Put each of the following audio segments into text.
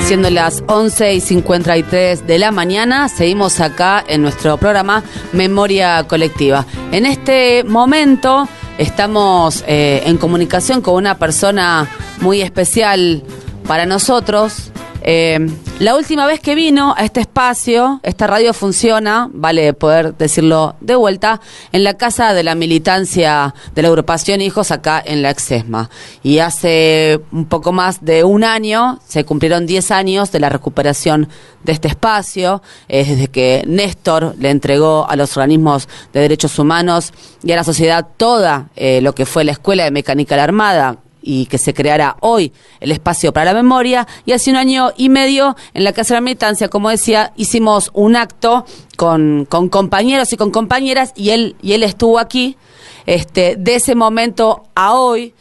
Siendo las 11:53 de la mañana, seguimos acá en nuestro programa Memoria Colectiva. En este momento estamos en comunicación con una persona muy especial para nosotros. La última vez que vino a este espacio, esta radio funciona, vale poder decirlo de vuelta, en la casa de la militancia de la agrupación Hijos, acá en la Exesma. Y hace un poco más de un año, se cumplieron 10 años de la recuperación de este espacio, desde que Néstor le entregó a los organismos de derechos humanos y a la sociedad toda lo que fue la Escuela de Mecánica de la Armada, y que se creara hoy el espacio para la memoria. Y hace un año y medio en la Casa de la Militancia, como decía, hicimos un acto con compañeros y con compañeras, y él estuvo aquí. De ese momento a hoy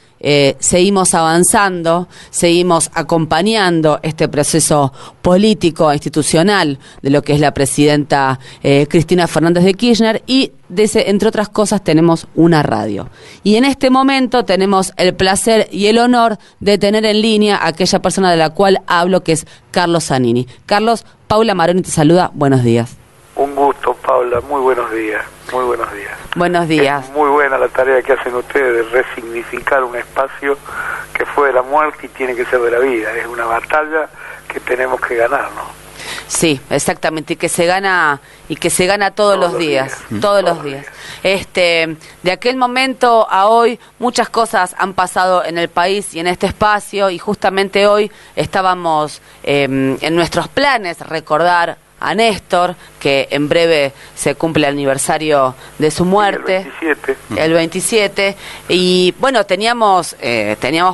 seguimos avanzando, seguimos acompañando este proceso político, institucional, de lo que es la presidenta Cristina Fernández de Kirchner, y entre otras cosas tenemos una radio. Y en este momento tenemos el placer y el honor de tener en línea a aquella persona de la cual hablo, que es Carlos Zanini. Carlos, Paula Maroni te saluda, buenos días. Un gusto, Paula, muy buenos días, muy buenos días. Buenos días. Es muy buena la tarea que hacen ustedes de resignificar un espacio que fue de la muerte y tiene que ser de la vida. Es una batalla que tenemos que ganar, ¿no? Sí, exactamente, y que se gana todos los días. Todos los días. De aquel momento a hoy muchas cosas han pasado en el país y en este espacio, y justamente hoy estábamos en nuestros planes recordar a Néstor, que en breve se cumple el aniversario de su muerte, el 27, y bueno, teníamos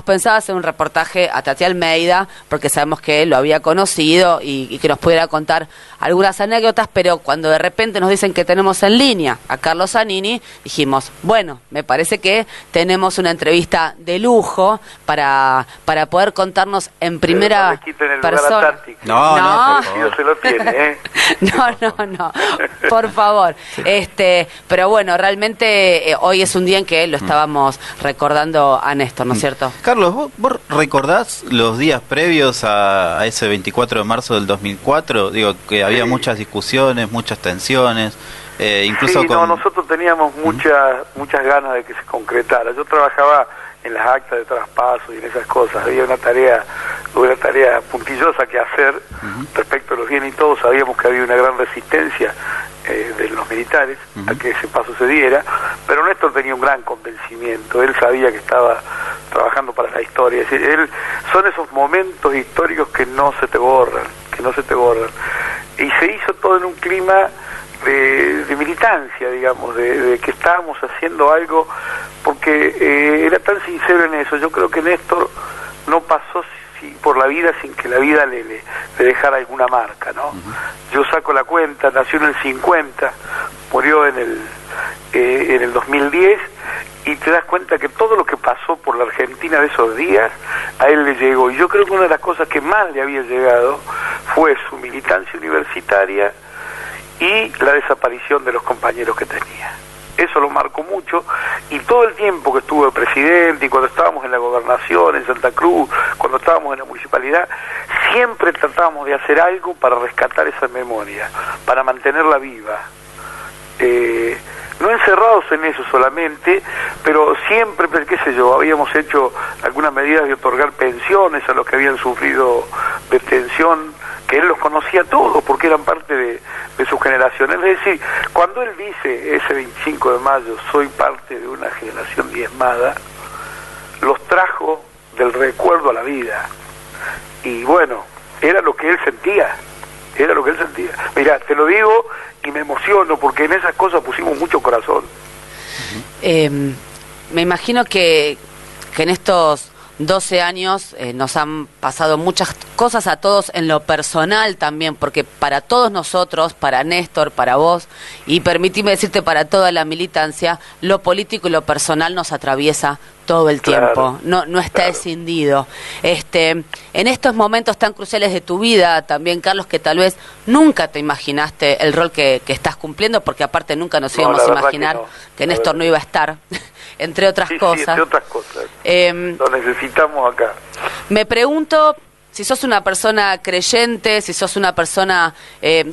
pensado hacer un reportaje a Tati Almeida, porque sabemos que él lo había conocido y que nos pudiera contar algunas anécdotas, pero cuando de repente nos dicen que tenemos en línea a Carlos Zanini, dijimos, bueno, me parece que tenemos una entrevista de lujo para poder contarnos en primera persona. No, se lo tiene, ¿eh? No, por favor. Pero bueno, realmente hoy es un día en que lo estábamos recordando a Néstor, ¿no es cierto? Carlos, ¿vos recordás los días previos a ese 24 de marzo del 2004? Digo, que había muchas discusiones, muchas tensiones, incluso sí, nosotros teníamos muchas ganas de que se concretara. Yo trabajaba en las actas de traspaso y en esas cosas. Había una tarea puntillosa que hacer respecto a los bienes, y todos sabíamos que había una gran resistencia de los militares a que ese paso se diera, pero Néstor tenía un gran convencimiento. Él sabía que estaba trabajando para la historia. Es decir, son esos momentos históricos que no se te borran, y se hizo todo en un clima de militancia, digamos, de que estábamos haciendo algo, porque era tan sincero en eso. Yo creo que Néstor no pasó por la vida sin que la vida le dejara alguna marca, ¿no? Yo saco la cuenta, nació en el 50, murió en el 2010, y te das cuenta que todo lo que pasó por la Argentina de esos días a él le llegó. Y yo creo que una de las cosas que más le había llegado fue su militancia universitaria y la desaparición de los compañeros que tenía. Eso lo marcó mucho, y todo el tiempo que estuvo de presidente, y cuando estábamos en la gobernación, en Santa Cruz, cuando estábamos en la municipalidad, siempre tratábamos de hacer algo para rescatar esa memoria, para mantenerla viva. No encerrados en eso solamente, pero siempre, qué sé yo, habíamos hecho algunas medidas de otorgar pensiones a los que habían sufrido detención, que él los conocía todos porque eran parte de su generación. Es decir, cuando él dice ese 25 de mayo, soy parte de una generación diezmada, los trajo del recuerdo a la vida. Y bueno, era lo que él sentía. Mirá, te lo digo y me emociono, porque en esas cosas pusimos mucho corazón. Me imagino que en estos 12 años nos han pasado muchas cosas a todos en lo personal también, porque para todos nosotros, para Néstor, para vos, y permitime decirte para toda la militancia, lo político y lo personal nos atraviesa todo el tiempo, no está escindido. En estos momentos tan cruciales de tu vida también, Carlos, que tal vez nunca te imaginaste el rol que estás cumpliendo, porque aparte nunca nos íbamos a imaginar que Néstor no iba a estar, entre otras cosas. Sí, entre otras cosas. Lo necesitamos acá. Me pregunto, Si sos una persona creyente, si sos una persona,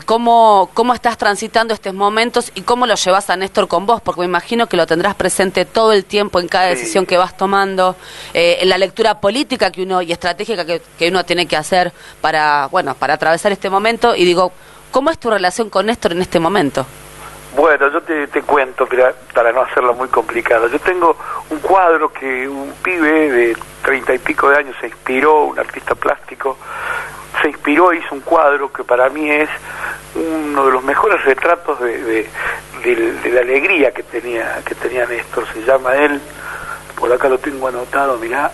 ¿cómo estás transitando estos momentos y cómo lo llevas a Néstor con vos? Porque me imagino que lo tendrás presente todo el tiempo en cada decisión que vas tomando, en la lectura política que uno y estratégica que uno tiene que hacer para atravesar este momento. Y digo, ¿cómo es tu relación con Néstor en este momento? Bueno, yo te cuento, para no hacerlo muy complicado. Yo tengo un cuadro que un pibe de 30 y pico de años se inspiró, un artista plástico, se inspiró e hizo un cuadro que para mí es uno de los mejores retratos de la alegría que tenía Néstor. Se llama él, por acá lo tengo anotado, mirá,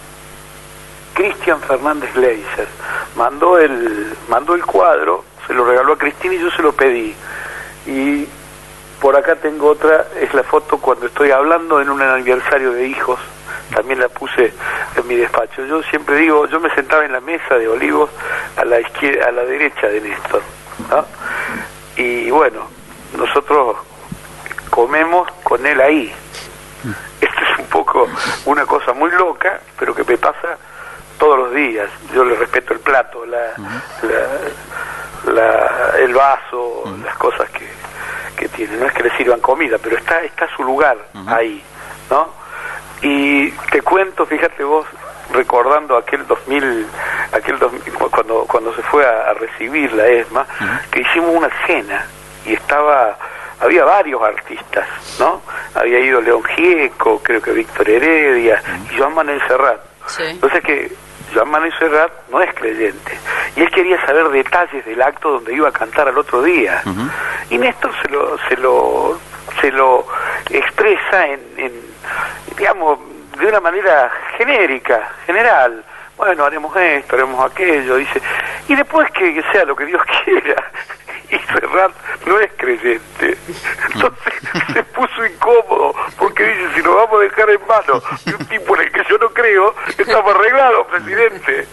Cristian Fernández Gleiser. Mandó el cuadro, se lo regaló a Cristina y yo se lo pedí. Y por acá tengo otra, es la foto cuando estoy hablando en un aniversario de hijos, también la puse en mi despacho. Yo siempre digo, yo me sentaba en la mesa de Olivos a la izquierda, a la derecha de Néstor, ¿no? Y bueno, nosotros comemos con él ahí. Esto es un poco una cosa muy loca, pero que me pasa todos los días. Yo le respeto el plato, el vaso, las cosas que tiene. No es que le sirvan comida, pero está su lugar ahí, ¿no? Y te cuento, fíjate vos, recordando aquel 2000 cuando se fue a recibir la ESMA, que hicimos una cena y había varios artistas, ¿no? Había ido León Gieco, creo que Víctor Heredia y Joan Manuel Serrat. Sí. Entonces que Joan Manuel Serrat no es creyente y él quería saber detalles del acto donde iba a cantar al otro día. Y Néstor se lo expresa digamos, de una manera genérica, general. Bueno, haremos esto, haremos aquello, dice, y después que sea lo que Dios quiera. Y Serrat no es creyente, entonces se puso incómodo porque dice, si nos vamos a dejar en manos de un tipo en el que yo no creo, estamos arreglados, presidente.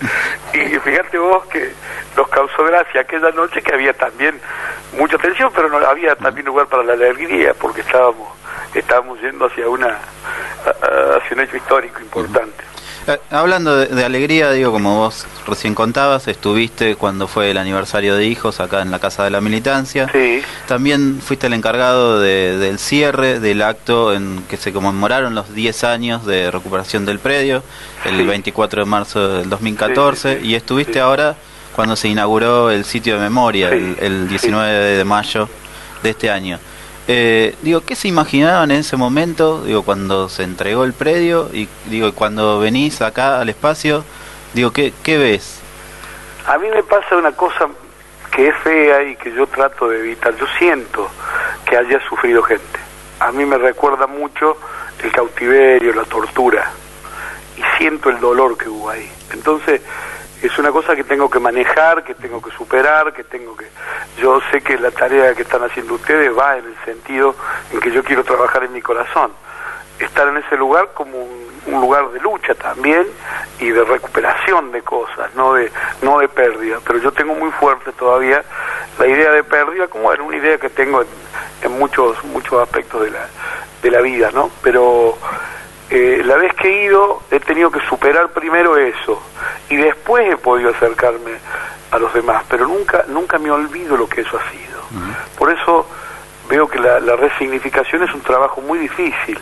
Y fíjate vos que nos causó gracia aquella noche, que había también mucha tensión, pero no había también lugar para la alegría, porque estábamos yendo hacia un hecho histórico importante. Hablando de alegría, digo, como vos recién contabas, estuviste cuando fue el aniversario de hijos acá en la Casa de la Militancia. Sí. También fuiste el encargado del cierre del acto en que se conmemoraron los 10 años de recuperación del predio, el 24 de marzo del 2014, y estuviste ahora cuando se inauguró el sitio de memoria, el 19 de mayo de este año. Digo, ¿qué se imaginaban en ese momento, digo, cuando se entregó el predio y digo, cuando venís acá al espacio, digo, ¿qué ves? A mí me pasa una cosa que es fea y que yo trato de evitar. Yo siento que haya sufrido gente. A mí me recuerda mucho el cautiverio, la tortura, y siento el dolor que hubo ahí. Entonces es una cosa que tengo que manejar, que tengo que superar, yo sé que la tarea que están haciendo ustedes va en el sentido en que yo quiero trabajar en mi corazón, estar en ese lugar como un lugar de lucha también y de recuperación de cosas, no de pérdida, pero yo tengo muy fuerte todavía la idea de pérdida, como era una idea que tengo en muchos aspectos de la vida, ¿no? Pero la vez que he ido he tenido que superar primero eso y después he podido acercarme a los demás, pero nunca me olvido lo que eso ha sido. Por eso veo que la resignificación es un trabajo muy difícil,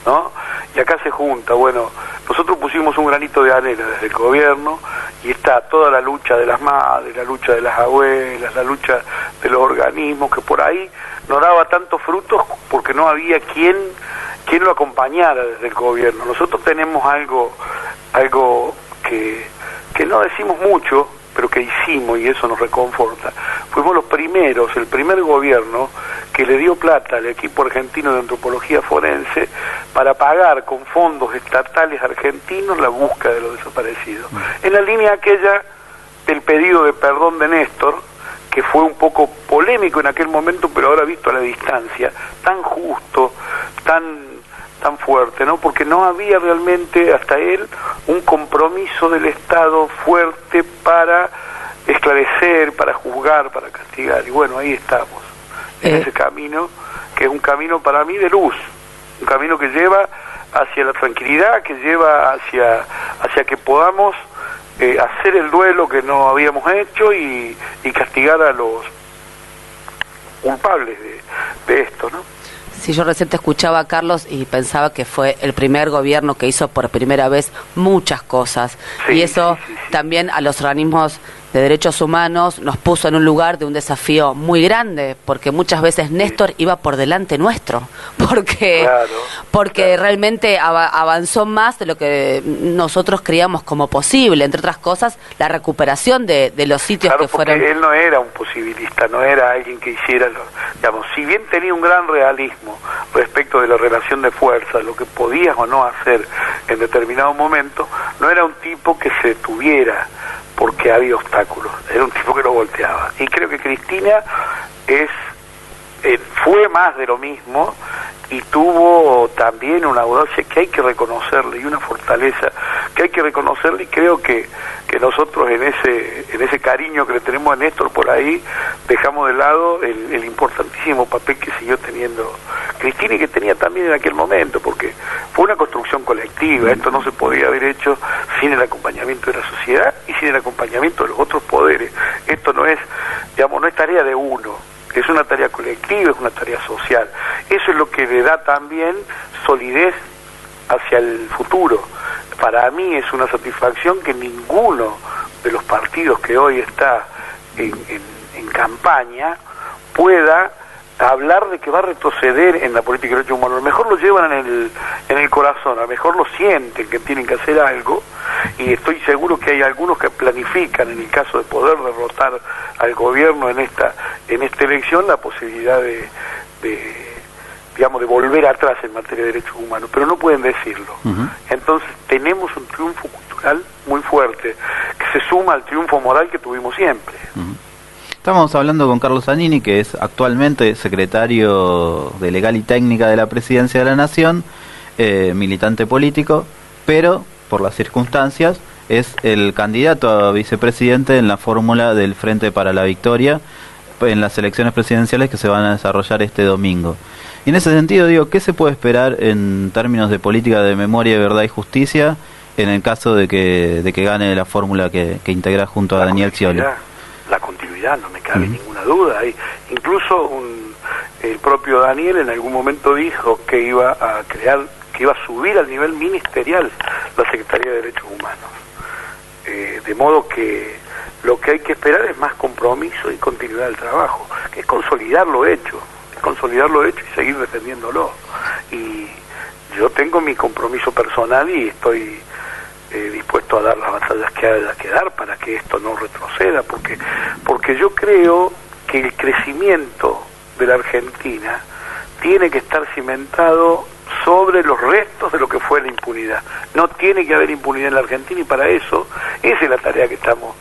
¿no? Y acá se junta, bueno, nosotros pusimos un granito de arena desde el gobierno y está toda la lucha de las madres, la lucha de las abuelas, la lucha de los organismos, que por ahí no daba tantos frutos porque no había quien lo acompañara desde el gobierno. Nosotros tenemos algo que no decimos mucho, pero que hicimos y eso nos reconforta. Fuimos los primeros, el primer gobierno que le dio plata al equipo argentino de antropología forense para pagar con fondos estatales argentinos la búsqueda de los desaparecidos. En la línea aquella del pedido de perdón de Néstor, que fue un poco polémico en aquel momento, pero ahora visto a la distancia, tan justo, tan fuerte, ¿no? Porque no había realmente hasta él un compromiso del Estado fuerte para esclarecer, para juzgar, para castigar. Y bueno, ahí estamos, en ese camino, que es un camino para mí de luz, un camino que lleva hacia la tranquilidad, que lleva hacia que podamos hacer el duelo que no habíamos hecho y castigar a los culpables de esto, ¿no? Sí, yo recién te escuchaba, Carlos, y pensaba que fue el primer gobierno que hizo por primera vez muchas cosas. Sí, y eso sí. también a los organismos de derechos humanos nos puso en un lugar de un desafío muy grande, porque muchas veces Néstor iba por delante nuestro, porque realmente avanzó más de lo que nosotros creíamos como posible, entre otras cosas, la recuperación de los sitios que fueron... Él no era un posibilista, no era alguien que hiciera, digamos, si bien tenía un gran realismo respecto de la relación de fuerza, lo que podías o no hacer en determinado momento, no era un tipo que se tuviera porque había obstáculos, era un tipo que lo volteaba. Y creo que Cristina fue más de lo mismo y tuvo también una audacia que hay que reconocerle y una fortaleza que hay que reconocerle, y creo que nosotros en ese cariño que le tenemos a Néstor por ahí dejamos de lado el importantísimo papel que siguió teniendo Cristina y que tenía también en aquel momento, porque fue una construcción colectiva. Esto no se podía haber hecho sin el acompañamiento de la sociedad y sin el acompañamiento de los otros poderes. Esto no es, digamos, no es tarea de uno, es una tarea colectiva, es una tarea social. Eso es lo que le da también solidez hacia el futuro. Para mí es una satisfacción que ninguno de los partidos que hoy está en campaña pueda hablar de que va a retroceder en la política de derechos humanos. A lo mejor lo llevan en el corazón, a lo mejor lo sienten que tienen que hacer algo, y estoy seguro que hay algunos que planifican, en el caso de poder derrotar al gobierno en esta elección, la posibilidad de volver atrás en materia de derechos humanos, pero no pueden decirlo. Entonces tenemos un triunfo cultural muy fuerte, que se suma al triunfo moral que tuvimos siempre. Estamos hablando con Carlos Zanini, que es actualmente secretario de Legal y Técnica de la Presidencia de la Nación, militante político, pero por las circunstancias es el candidato a vicepresidente en la fórmula del Frente para la Victoria en las elecciones presidenciales que se van a desarrollar este domingo. Y en ese sentido, digo, ¿qué se puede esperar en términos de política de memoria, verdad y justicia en el caso de que gane la fórmula que integra junto a Daniel Scioli? La continuidad, no me cabe ninguna duda. Incluso el propio Daniel en algún momento dijo que iba a subir al nivel ministerial la Secretaría de Derechos Humanos. De modo que lo que hay que esperar es más compromiso y continuidad del trabajo, que es consolidar lo hecho y seguir defendiéndolo. Y yo tengo mi compromiso personal y estoy dispuesto a dar las batallas que haya que dar para que esto no retroceda, porque yo creo que el crecimiento de la Argentina tiene que estar cimentado sobre los restos de lo que fue la impunidad. No tiene que haber impunidad en la Argentina, y para eso esa es la tarea que estamos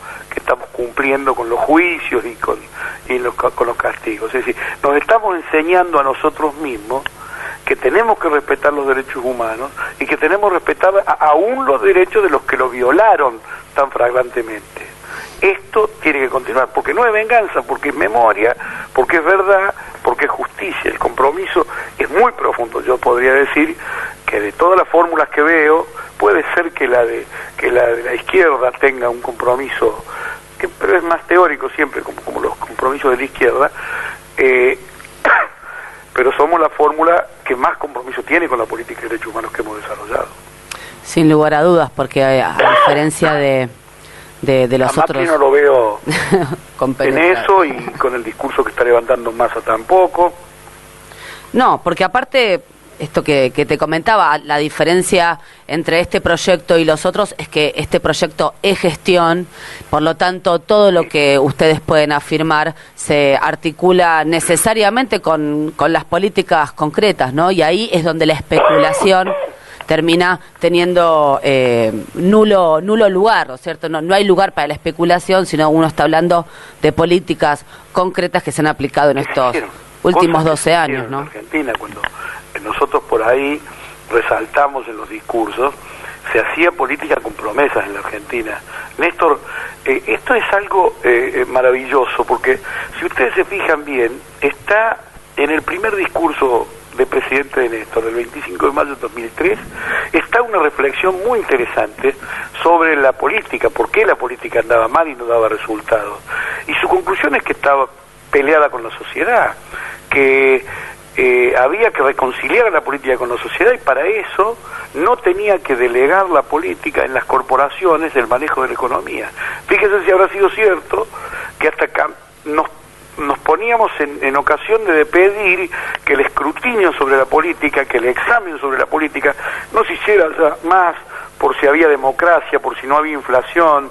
cumpliendo con los juicios y con los castigos. Es decir, nos estamos enseñando a nosotros mismos que tenemos que respetar los derechos humanos y que tenemos que respetar aún los derechos de los que lo violaron tan flagrantemente. Esto tiene que continuar, porque no es venganza, porque es memoria, porque es verdad, porque es justicia. El compromiso es muy profundo. Yo podría decir que de todas las fórmulas que veo, puede ser que la de la izquierda tenga un compromiso, pero es más teórico siempre, como los compromisos de la izquierda, pero somos la fórmula que más compromiso tiene con la política de derechos humanos que hemos desarrollado. Sin lugar a dudas, porque a diferencia de los otros... No lo veo en eso, y con el discurso que está levantando Massa tampoco. No, porque aparte, esto que te comentaba, la diferencia entre este proyecto y los otros es que este proyecto es gestión, por lo tanto todo lo que ustedes pueden afirmar se articula necesariamente con las políticas concretas, ¿no? Y ahí es donde la especulación termina teniendo nulo lugar, ¿no es cierto? No hay lugar para la especulación, sino uno está hablando de políticas concretas que se han aplicado en estos últimos 12 años, ¿no? En Argentina, cuando nosotros por ahí resaltamos en los discursos, se hacía política con promesas en la Argentina. Néstor, esto es algo maravilloso, porque si ustedes se fijan bien, está en el primer discurso de presidente de Néstor, del 25 de mayo de 2003, está una reflexión muy interesante sobre la política, por qué la política andaba mal y no daba resultados. Y su conclusión es que estaba peleada con la sociedad, que había que reconciliar a la política con la sociedad, y para eso no tenía que delegar la política en las corporaciones el manejo de la economía. Fíjese si habrá sido cierto que hasta acá nos poníamos en ocasión de pedir que el escrutinio sobre la política, que el examen sobre la política no se hiciera ya más por si había democracia, por si no había inflación,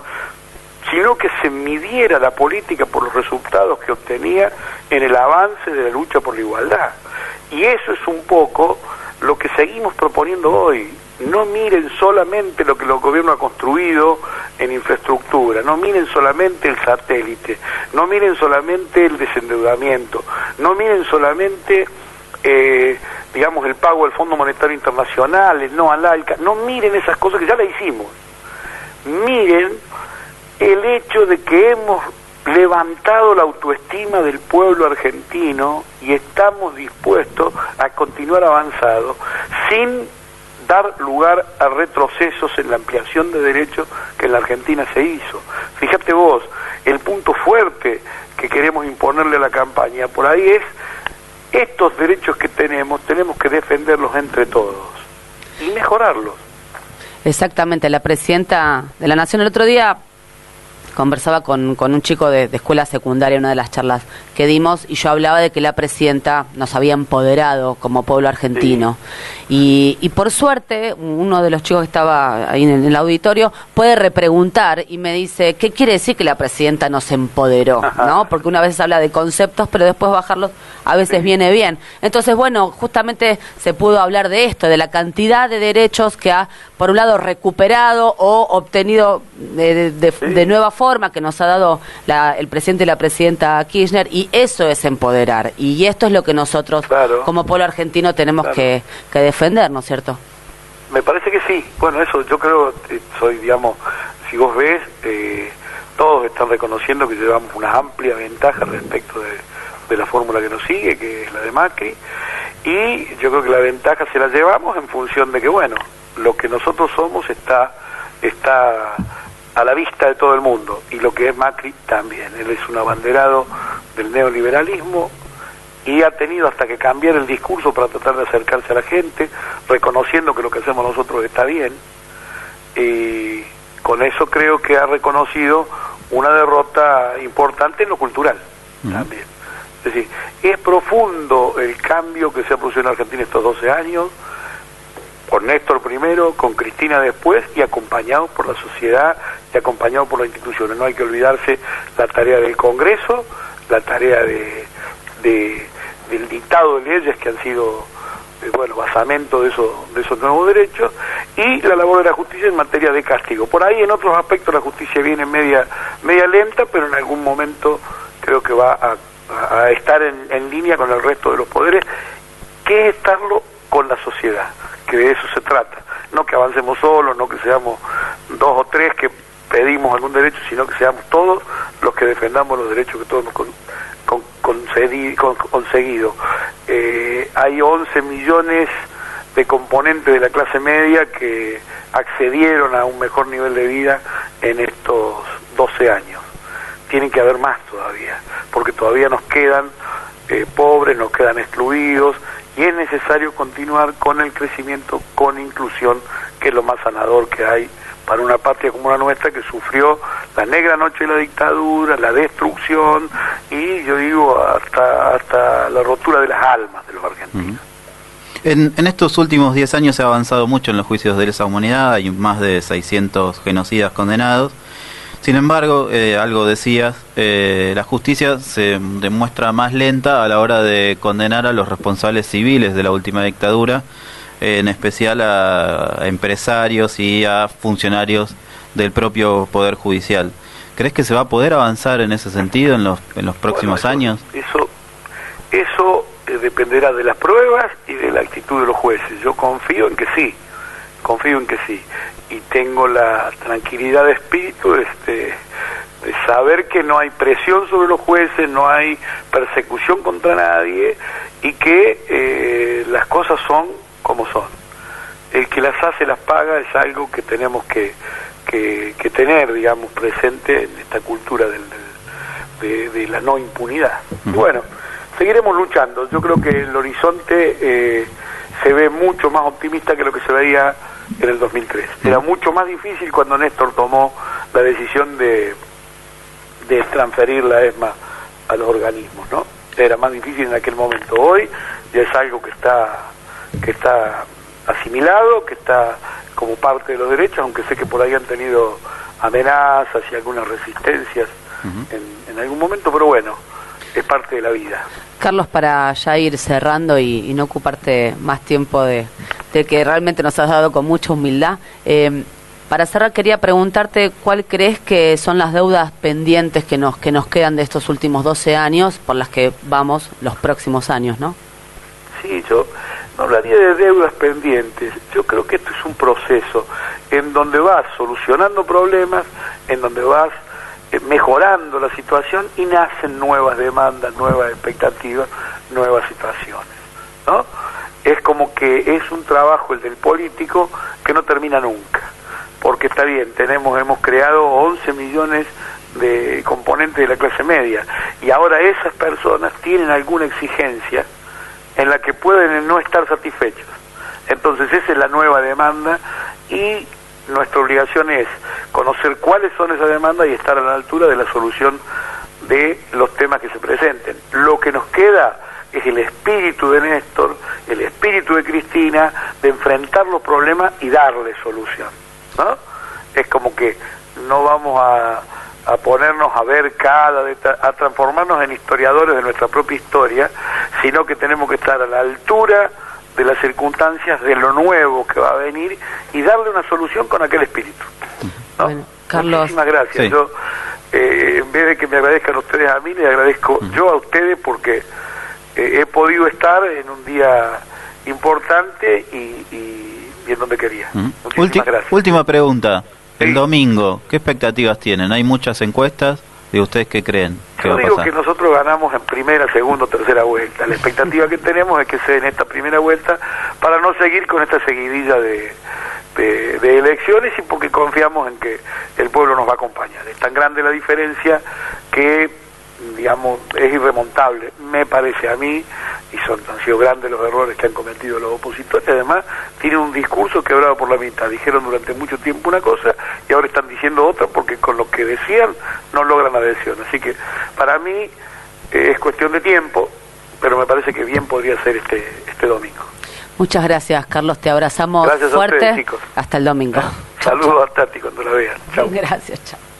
sino que se midiera la política por los resultados que obtenía en el avance de la lucha por la igualdad. Y eso es un poco lo que seguimos proponiendo hoy. No miren solamente lo que el gobierno ha construido en infraestructura, no miren solamente el satélite, no miren solamente el desendeudamiento, no miren solamente digamos el pago al Fondo Monetario Internacional, el no al ALCA, no miren esas cosas que ya las hicimos. Miren el hecho de que hemos levantado la autoestima del pueblo argentino y estamos dispuestos a continuar avanzando sin dar lugar a retrocesos en la ampliación de derechos que en la Argentina se hizo. Fíjate vos, el punto fuerte que queremos imponerle a la campaña por ahí es: estos derechos que tenemos que defenderlos entre todos y mejorarlos. Exactamente, la presidenta de la Nación el otro día conversaba con un chico de escuela secundaria en una de las charlas que dimos, y yo hablaba de que la presidenta nos había empoderado como pueblo argentino. Sí. Y por suerte, uno de los chicos que estaba ahí en el auditorio puede repreguntar y me dice, ¿qué quiere decir que la presidenta nos empoderó? ¿No? Porque una vez habla de conceptos, pero después bajarlos a veces viene bien. Entonces, bueno, justamente se pudo hablar de esto, de la cantidad de derechos que ha, por un lado, recuperado o obtenido de nueva forma, que nos ha dado el presidente y la presidenta Kirchner, y eso es empoderar, y esto es lo que nosotros, claro, como pueblo argentino tenemos, claro, que defender, ¿no es cierto? Me parece que sí. Bueno, eso yo creo, digamos, si vos ves, todos están reconociendo que llevamos una amplia ventaja respecto de la fórmula que nos sigue, que es la de Macri, y yo creo que la ventaja se la llevamos en función de que, bueno, lo que nosotros somos está a la vista de todo el mundo, y lo que es Macri también. Él es un abanderado del neoliberalismo y ha tenido hasta que cambiar el discurso para tratar de acercarse a la gente, reconociendo que lo que hacemos nosotros está bien, y con eso creo que ha reconocido una derrota importante en lo cultural también. Es decir, es profundo el cambio que se ha producido en Argentina estos 12 años, con Néstor primero, con Cristina después, y acompañado por la sociedad y acompañado por las instituciones. No hay que olvidarse la tarea del Congreso, la tarea del dictado de leyes que han sido basamento de esos nuevos derechos, y la labor de la justicia en materia de castigo. Por ahí en otros aspectos la justicia viene media lenta, pero en algún momento creo que va a estar en línea con el resto de los poderes, que es estarlo con la sociedad, que de eso se trata. No que avancemos solos, no que seamos 2 o 3 que pedimos algún derecho, sino que seamos todos los que defendamos los derechos que todos hemos conseguido. Hay 11 millones de componentes de la clase media que accedieron a un mejor nivel de vida en estos 12 años. Tienen que haber más todavía, porque todavía nos quedan pobres, nos quedan excluidos, y es necesario continuar con el crecimiento, con inclusión, que es lo más sanador que hay para una patria como la nuestra, que sufrió la negra noche de la dictadura, la destrucción, y yo digo hasta la rotura de las almas de los argentinos. En estos últimos 10 años se ha avanzado mucho en los juicios de lesa humanidad, hay más de 600 genocidas condenados. Sin embargo, algo decías, la justicia se demuestra más lenta a la hora de condenar a los responsables civiles de la última dictadura, en especial a empresarios y a funcionarios del propio Poder Judicial. ¿Crees que se va a poder avanzar en ese sentido en los próximos años? Eso dependerá de las pruebas y de la actitud de los jueces. Yo confío en que sí, y tengo la tranquilidad de espíritu de saber que no hay presión sobre los jueces, no hay persecución contra nadie, y que las cosas son como son. El que las hace las paga es algo que tenemos que tener, digamos, presente en esta cultura de la no impunidad. Y bueno, seguiremos luchando. Yo creo que el horizonte se ve mucho más optimista que lo que se veía en el 2003. Era mucho más difícil cuando Néstor tomó la decisión de transferir la ESMA a los organismos, ¿no? Era más difícil en aquel momento. Hoy ya es algo que está asimilado, que está como parte de los derechos, aunque sé que por ahí han tenido amenazas y algunas resistencias en algún momento, pero bueno, es parte de la vida. Carlos, para ya ir cerrando y no ocuparte más tiempo de que realmente nos has dado con mucha humildad, para cerrar quería preguntarte cuál crees que son las deudas pendientes que nos quedan de estos últimos 12 años por las que vamos los próximos años, ¿no? Sí, yo no hablaría de deudas pendientes. Yo creo que esto es un proceso en donde vas solucionando problemas, en donde vas mejorando la situación y nacen nuevas demandas, nuevas expectativas, nuevas situaciones, ¿no? Es como que es un trabajo el del político que no termina nunca, porque está bien, hemos creado 11 millones de componentes de la clase media y ahora esas personas tienen alguna exigencia en la que pueden no estar satisfechos. Entonces esa es la nueva demanda y nuestra obligación es conocer cuáles son esas demandas y estar a la altura de la solución de los temas que se presenten. Lo que nos queda es el espíritu de Néstor, el espíritu de Cristina, de enfrentar los problemas y darle solución, ¿no? Es como que no vamos a ponernos a ver a transformarnos en historiadores de nuestra propia historia, sino que tenemos que estar a la altura de las circunstancias, de lo nuevo que va a venir y darle una solución con aquel espíritu, ¿no? Bueno, Carlos, muchísimas gracias. Sí. Yo, en vez de que me agradezcan ustedes a mí, les agradezco yo a ustedes porque he podido estar en un día importante y en donde quería. Muchísimas gracias. Última pregunta. El Sí. domingo, ¿qué expectativas tienen? Hay muchas encuestas. ¿Y ustedes qué creen? ¿Qué Yo va a digo pasar? que nosotros ganamos en primera, segunda, tercera vuelta. La expectativa que tenemos es que sea en esta primera vuelta para no seguir con esta seguidilla de elecciones y porque confiamos en que el pueblo nos va a acompañar. Es tan grande la diferencia que, digamos, es irremontable, me parece a mí, y han sido grandes los errores que han cometido los opositores. Además, tienen un discurso quebrado por la mitad. Dijeron durante mucho tiempo una cosa y ahora están diciendo otra porque con lo que decían no logran adhesión. Así que para mí es cuestión de tiempo, pero me parece que bien podría ser este domingo. muchas gracias, Carlos, te abrazamos Gracias a fuerte. ustedes, chicos. Hasta el domingo. Saludos a Tati cuando la vean. Chau. Gracias, chao.